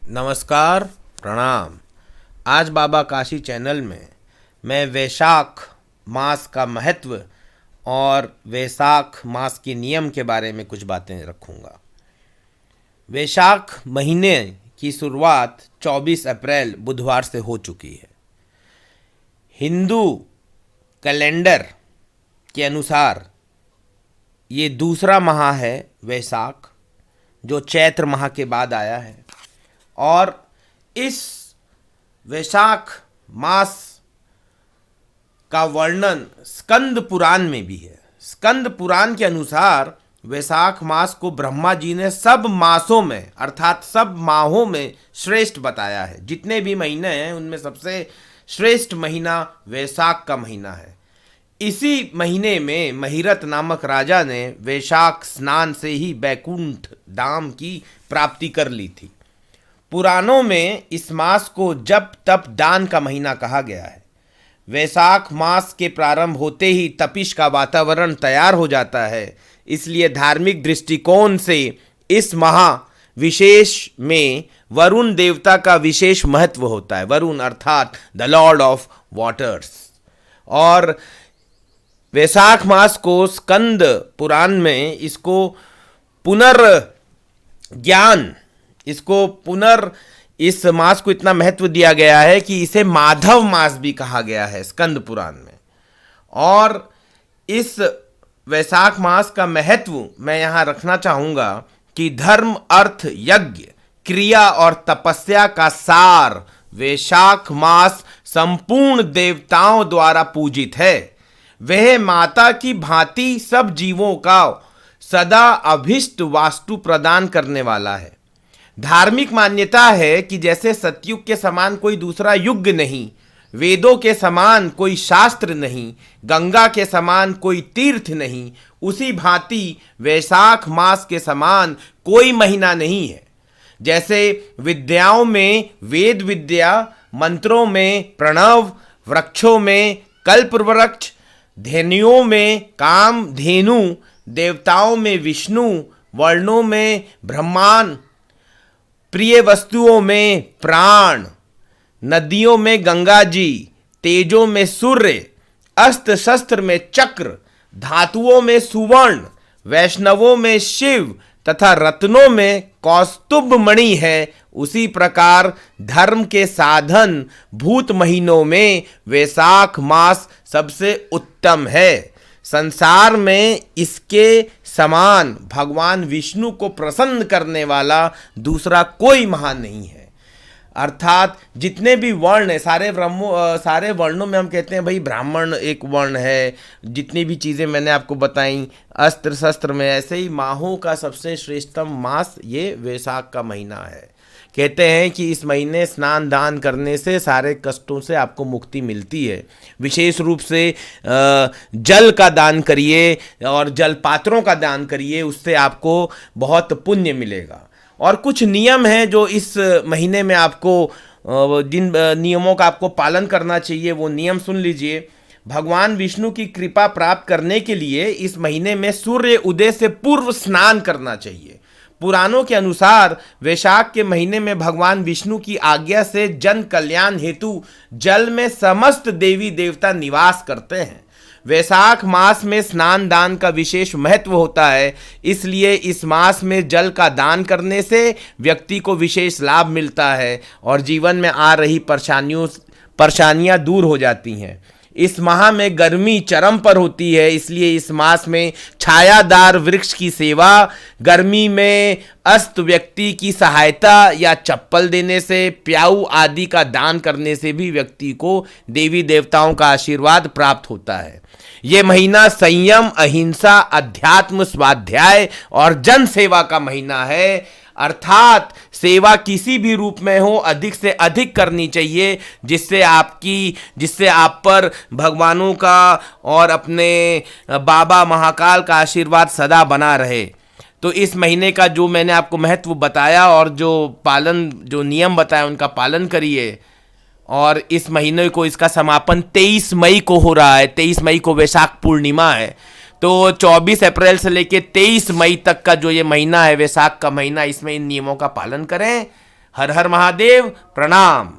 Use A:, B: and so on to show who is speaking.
A: नमस्कार, प्रणाम। आज बाबा काशी चैनल में मैं वैशाख मास का महत्व और वैशाख मास के नियम के बारे में कुछ बातें रखूँगा। वैशाख महीने की शुरुआत 24 अप्रैल बुधवार से हो चुकी है। हिंदू कैलेंडर के अनुसार ये दूसरा माह है वैशाख, जो चैत्र माह के बाद आया है। और इस वैशाख मास का वर्णन स्कंद पुराण में भी है। स्कंद पुराण के अनुसार वैशाख मास को ब्रह्मा जी ने सब मासों में अर्थात सब माहों में श्रेष्ठ बताया है। जितने भी महीने हैं उनमें सबसे श्रेष्ठ महीना वैशाख का महीना है। इसी महीने में महिरत नामक राजा ने वैशाख स्नान से ही बैकुंठ धाम की प्राप्ति कर ली थी। पुराणों में इस मास को जप तप दान का महीना कहा गया है। वैशाख मास के प्रारंभ होते ही तपिश का वातावरण तैयार हो जाता है। इसलिए धार्मिक दृष्टिकोण से इस माह विशेष में वरुण देवता का विशेष महत्व होता है। वरुण अर्थात द लॉर्ड ऑफ वाटर्स। और वैशाख मास को स्कंद पुराण में इस मास को इतना महत्व दिया गया है कि इसे माधव मास भी कहा गया है स्कंद पुराण में। और इस वैशाख मास का महत्व मैं यहाँ रखना चाहूँगा कि धर्म अर्थ यज्ञ क्रिया और तपस्या का सार वैशाख मास संपूर्ण देवताओं द्वारा पूजित है। वह माता की भांति सब जीवों का सदा अभिष्ट वास्तु प्रदान करने वाला है। धार्मिक मान्यता है कि जैसे सतयुग के समान कोई दूसरा युग नहीं, वेदों के समान कोई शास्त्र नहीं, गंगा के समान कोई तीर्थ नहीं, उसी भांति वैशाख मास के समान कोई महीना नहीं है। जैसे विद्याओं में वेद विद्या, मंत्रों में प्रणव, वृक्षों में कल्प वृक्ष, धेनुओं में काम धेनु, देवताओं में विष्णु, वर्णों में ब्रह्मांड, प्रिय वस्तुओं में प्राण, नदियों में गंगा जी, तेजों में सूर्य, अस्त्र शस्त्र में चक्र, धातुओं में सुवर्ण, वैष्णवों में शिव तथा रत्नों में कौस्तुभ मणि है। उसी प्रकार धर्म के साधन भूत महीनों में वैशाख मास सबसे उत्तम है। संसार में इसके समान भगवान विष्णु को प्रसन्न करने वाला दूसरा कोई महान नहीं है। अर्थात जितने भी वर्ण है सारे वर्णों में हम कहते हैं भाई ब्राह्मण एक वर्ण है। जितनी भी चीज़ें मैंने आपको बताई अस्त्र शस्त्र में, ऐसे ही माहों का सबसे श्रेष्ठतम मास ये वैशाख का महीना है। कहते हैं कि इस महीने स्नान दान करने से सारे कष्टों से आपको मुक्ति मिलती है। विशेष रूप से जल का दान करिए और जल पात्रों का दान करिए, उससे आपको बहुत पुण्य मिलेगा। और कुछ नियम हैं जो इस महीने में आपको जिन नियमों का आपको पालन करना चाहिए वो नियम सुन लीजिए। भगवान विष्णु की कृपा प्राप्त करने के लिए इस महीने में सूर्य उदय से पूर्व स्नान करना चाहिए। पुराणों के अनुसार वैशाख के महीने में भगवान विष्णु की आज्ञा से जन कल्याण हेतु जल में समस्त देवी देवता निवास करते हैं। वैशाख मास में स्नान दान का विशेष महत्व होता है। इसलिए इस मास में जल का दान करने से व्यक्ति को विशेष लाभ मिलता है और जीवन में आ रही परेशानियां दूर हो जाती हैं। इस माह में गर्मी चरम पर होती है, इसलिए इस मास में छायादार वृक्ष की सेवा, गर्मी में अस्त व्यक्ति की सहायता या चप्पल देने से, प्याऊ आदि का दान करने से भी व्यक्ति को देवी देवताओं का आशीर्वाद प्राप्त होता है। ये महीना संयम, अहिंसा, अध्यात्म, स्वाध्याय और जन सेवा का महीना है। अर्थात सेवा किसी भी रूप में हो अधिक से अधिक करनी चाहिए, जिससे आप पर भगवानों का और अपने बाबा महाकाल का आशीर्वाद सदा बना रहे। तो इस महीने का जो मैंने आपको महत्व बताया और जो नियम बताया उनका पालन करिए। और इस महीने को इसका समापन 23 मई को हो रहा है। 23 मई को वैशाख पूर्णिमा है। तो 24 अप्रैल से लेके 23 मई तक का जो ये महीना है वैशाख का महीना, इसमें इन नियमों का पालन करें। हर हर महादेव, प्रणाम।